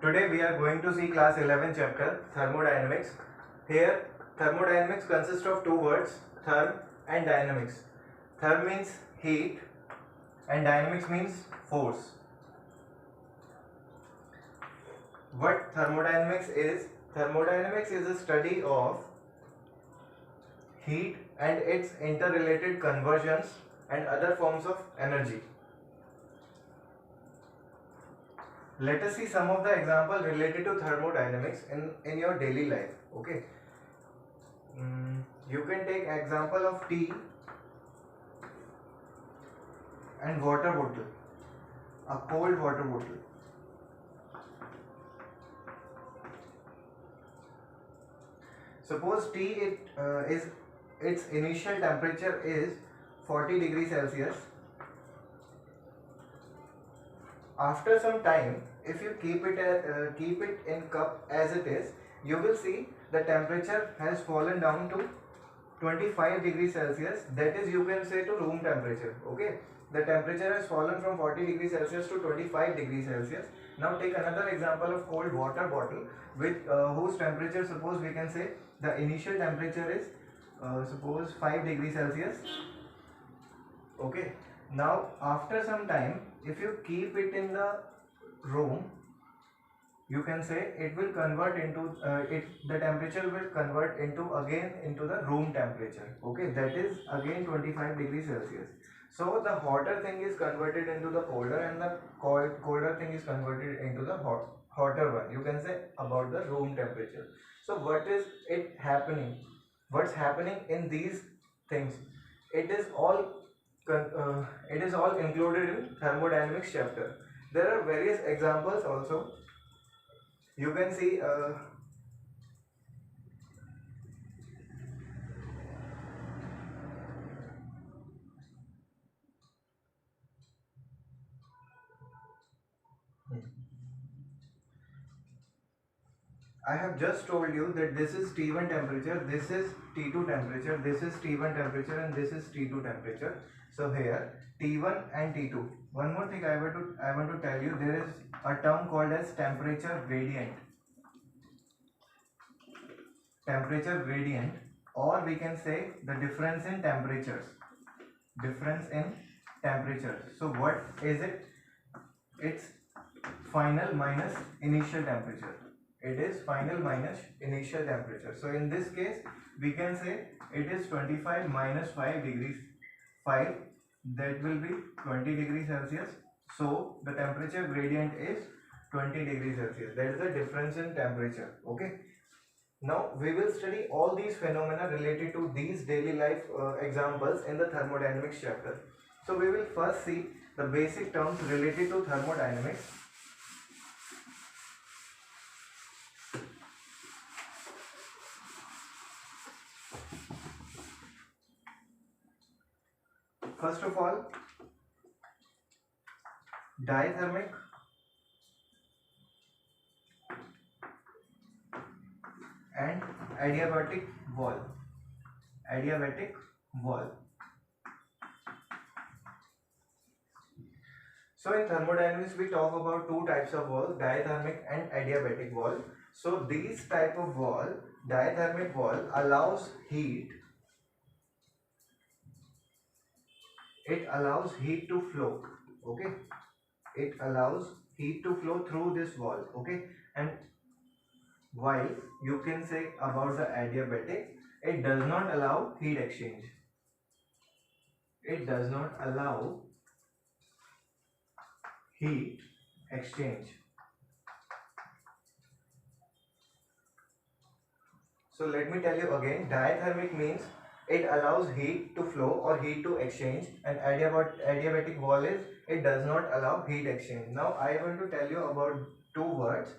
Today we are going to see class 11 chapter thermodynamics. Here thermodynamics consists of two words, therm and dynamics. Therm means heat and dynamics means force. What thermodynamics is? Thermodynamics is a study of heat and its interrelated conversions and other forms of energy. Let us see some of the examples related to thermodynamics in your daily life. Okay. You can take example of tea and water bottle, a cold water bottle. Suppose tea its initial temperature is 40 degrees Celsius. After some time, if you keep it in cup as it is, you will see the temperature has fallen down to 25 degrees Celsius. That is, you can say, to room temperature. Okay, the temperature has fallen from 40 degrees Celsius to 25 degrees Celsius. Now take another example of cold water bottle with whose temperature, suppose we can say the initial temperature is suppose 5 degrees Celsius. Okay, now after some time, if you keep it in the room, you can say it will convert into the temperature will convert into the room temperature. Okay, that is again 25 degrees Celsius. So the hotter thing is converted into the colder, and the colder thing is converted into the hotter one. You can say about the room temperature. So what is it happening? What's happening in these things? It is all included in thermodynamics chapter. There are various examples also. You can see I have just told you that this is T1 temperature, this is T2 temperature, this is T1 temperature, and this is T2 temperature. So here T1 and T2. One more thing I want to tell you, there is a term called as temperature gradient. Temperature gradient, or we can say the difference in temperatures. Difference in temperature. So what is it? It's final minus initial temperature. It is final minus initial temperature. So in this case, we can say it is 25 minus 5 degrees 5, that will be 20 degrees Celsius. So the temperature gradient is 20 degrees Celsius. That is the difference in temperature. Okay. Now we will study all these phenomena related to these daily life examples in the thermodynamics chapter. So we will first see the basic terms related to thermodynamics. First of all, diathermic and adiabatic wall. Adiabatic wall. So in thermodynamics we talk about two types of walls, diathermic and adiabatic wall. So these type of wall, diathermic wall, allows heat. It allows heat to flow. Okay, it allows heat to flow through this wall. Okay, and while you can say about the adiabatic, it does not allow heat exchange. It does not allow heat exchange. So let me tell you again, diathermic means it allows heat to flow or heat to exchange, and adiabatic wall is it does not allow heat exchange. Now I want to tell you about two words,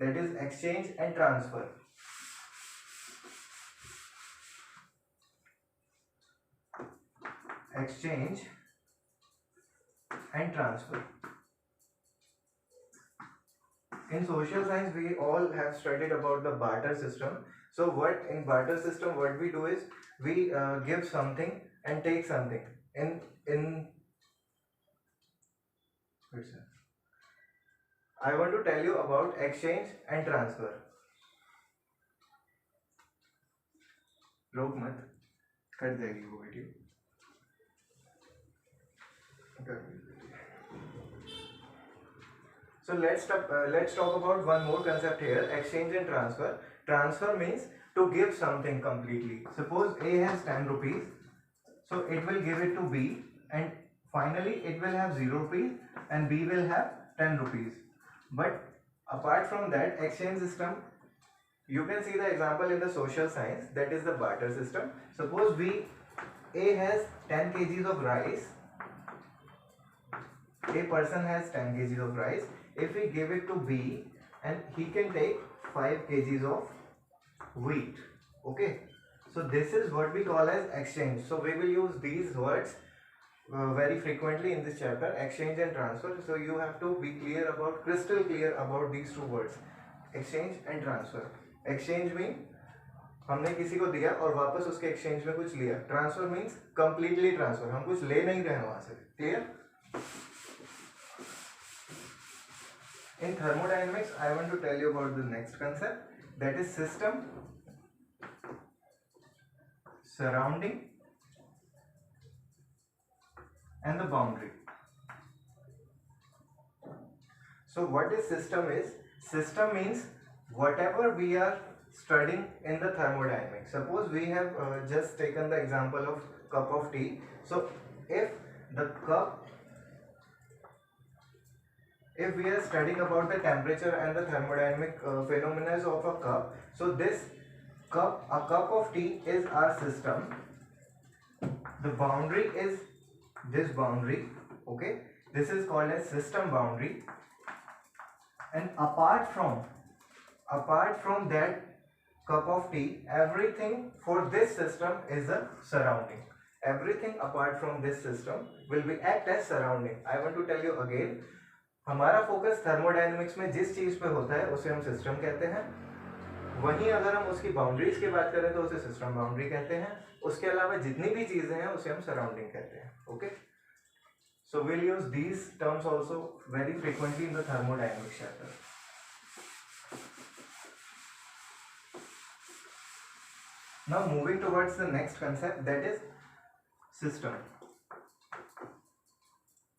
that is exchange and transfer. Exchange and transfer. In social science we all have studied about the barter system. So what in barter system, what we do is we give something and take something. In I want to tell you about exchange and transfer. रोक मत, cut जाएगी वो video. So let's talk about one more concept here, exchange and transfer. Transfer means to give something completely. Suppose A has 10 rupees, so it will give it to B, and finally it will have 0 rupees and B will have 10 rupees. But apart from that, exchange system, you can see the example in the social science, that is the barter system. Suppose A has 10 kgs of rice. A person has 10 kgs of rice. If we give it to B, and he can take 5 kgs of wheat. Okay, so this is what we call as exchange. So we will use these words very frequently in this chapter, exchange and transfer. So you have to be crystal clear about these two words, exchange and transfer. Exchange means हमने किसी को दिया और वापस उसके exchange में कुछ लिया. Transfer means completely transfer, हम कुछ ले नहीं रहे हैं वहां से. Clear? In thermodynamics, I want to tell you about the next concept, that is system, surrounding, and the boundary. So what is system is? System means whatever we are studying in the thermodynamics. Suppose we have just taken the example of cup of tea. So if we are studying about the temperature and the thermodynamic phenomena of a cup, so a cup of tea is our system. The boundary is this boundary. Okay, this is called as system boundary. And apart from that cup of tea, everything for this system is a surrounding. Everything apart from this system will be act as surrounding. I want to tell you again, हमारा focus thermodynamics में जिस चीज पे होता है उसे हम system कहते हैं. वहीं अगर हम उसकी बाउंड्रीज की बात करें तो उसे सिस्टम बाउंड्री कहते हैं. उसके अलावा जितनी भी चीजें हैं उसे हम सराउंडिंग कहते हैं. Okay, so will use these terms also very frequently in the thermodynamics chapter. Now moving towards the next concept, that is system,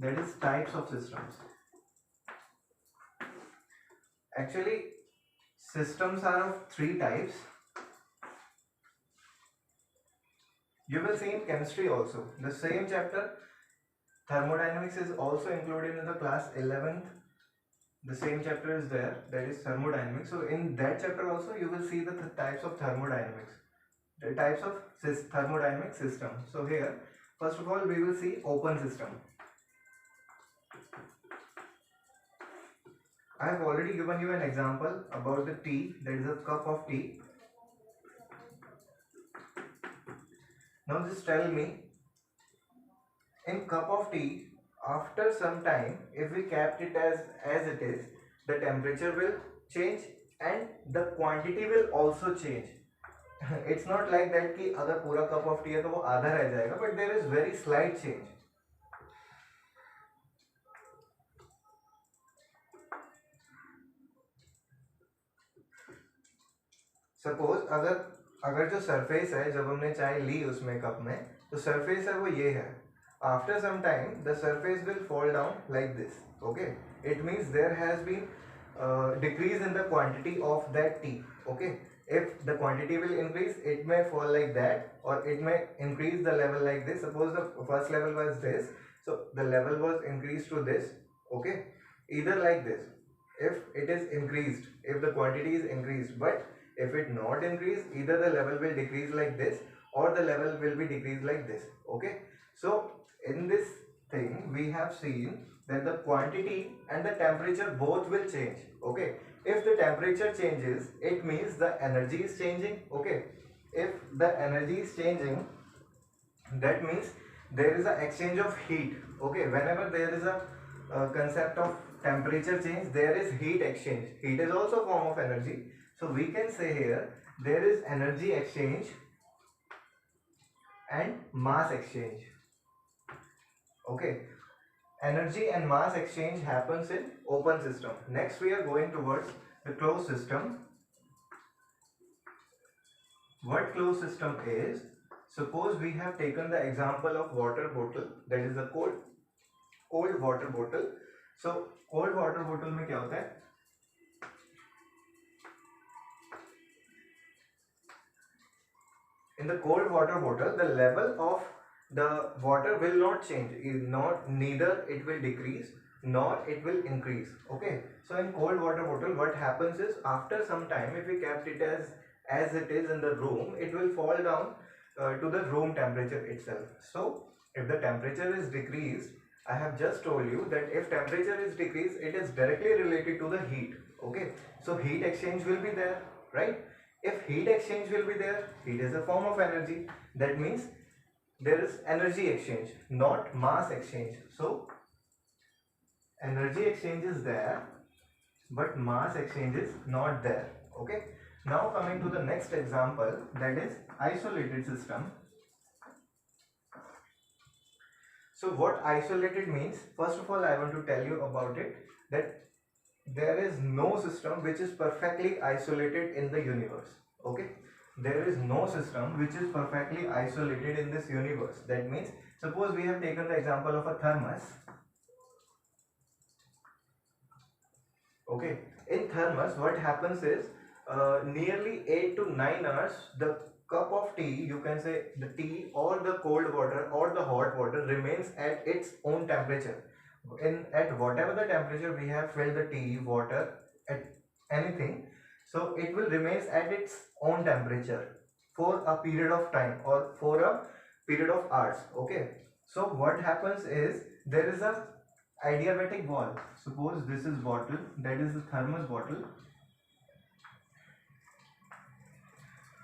that is types of systems. Actually, systems are of 3 types. You will see in chemistry also. The same chapter, thermodynamics, is also included in the class 11th. The same chapter is there, that is thermodynamics. So in that chapter also you will see the types of thermodynamics, the types of thermodynamic system. So here, first of all, we will see open system. I have already given you an example about the tea, that is a cup of tea. Now just tell me, in cup of tea, after some time, if we kept it as it is, the temperature will change and the quantity will also change. It's not like that कि अगर पूरा cup of tea है तो वो आधा रह जाएगा, but there is very slight change. Suppose अगर जो सरफेस है, जब हमने चाय ली उसमें कप में, तो सरफेस है वो ये है. After some time the surface will fall down like this. Okay, it means there has been decrease in the quantity of that T. Okay, if the quantity will increase, it may fall like that, or it may increase the level like this. Suppose the first level was this, so the level was increased to this. Okay, either like this, if it is increased, if the quantity is increased, but if it not increase, either the level will decrease like this or the level will be decreased like this. Okay, so in this thing we have seen that the quantity and the temperature both will change. Okay, if the temperature changes, it means the energy is changing. Okay, if the energy is changing, that means there is an exchange of heat. Okay, whenever there is a concept of temperature change, there is heat exchange. Heat is also a form of energy. So we can say here there is energy exchange and mass exchange. Okay, energy and mass exchange happens in open system. Next we are going towards the closed system. What closed system is, suppose we have taken the example of water bottle, that is a cold water bottle. So cold water bottle में क्या होता है, in the cold water bottle the level of the water will not change, neither it will decrease nor it will increase. Okay, so in cold water bottle what happens is, after some time if we kept it as it is in the room, it will fall down to the room temperature itself. So if the temperature is decreased, I have just told you that if temperature is decreased, it is directly related to the heat. Okay, so heat exchange will be there, right? If heat exchange will be there, heat is a form of energy. That means there is energy exchange, not mass exchange. So energy exchange is there, but mass exchange is not there. Okay, now coming to the next example, that is isolated system. So what isolated means, first of all I want to tell you about it, that there is no system which is perfectly isolated in the universe. Okay, there is no system which is perfectly isolated in this universe. That means, suppose we have taken the example of a thermos. Okay, in thermos what happens is, nearly 8 to 9 hours the cup of tea, you can say the tea or the cold water or the hot water, remains at its own temperature. At whatever the temperature we have filled the tea, water, at anything, so it will remains at its own temperature for a period of time or for a period of hours. Okay, so what happens is, there is a adiabatic wall. Suppose this is bottle, that is the thermos bottle.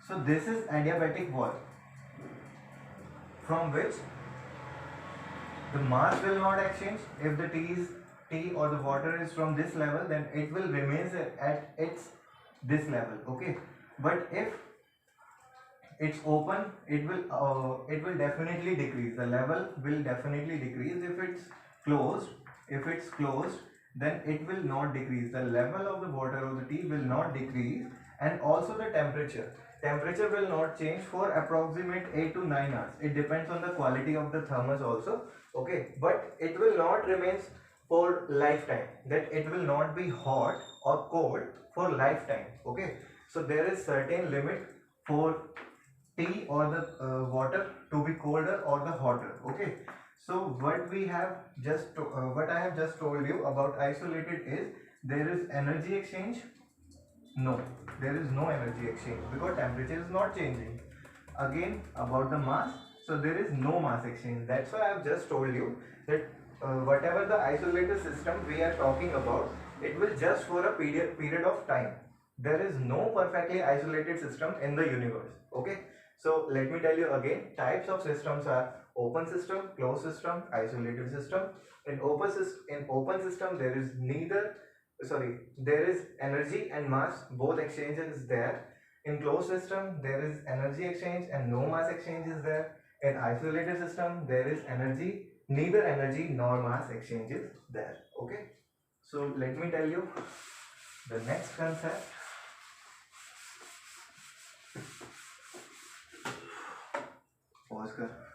So this is adiabatic wall, from which the mass will not exchange. If the tea or the water is from this level, then it will remain at its this level. Okay, but if it's open, it will definitely decrease. The level will definitely decrease. If it's closed, then it will not decrease. The level of the water or the tea will not decrease, and also the temperature will not change for approximate 8 to 9 hours. It depends on the quality of the thermos also. Okay, but it will not remain for lifetime, that it will not be hot or cold for lifetime. Okay, so there is certain limit for tea or the water to be colder or the hotter. Okay, so what I have just told you about isolated is, there is energy exchange. No, there is no energy exchange because temperature is not changing. Again, about the mass, so there is no mass exchange. That's why I have just told you that whatever the isolated system we are talking about, it will just for a period of time. There is no perfectly isolated system in the universe. Okay, so let me tell you again, types of systems are open system, closed system, isolated system. In open system there is there is energy and mass, both exchanges there. In closed system there is energy exchange and no mass exchange is there. In isolated system there is neither energy nor mass exchange is there. Okay, so let me tell you the next concept. Pause कर.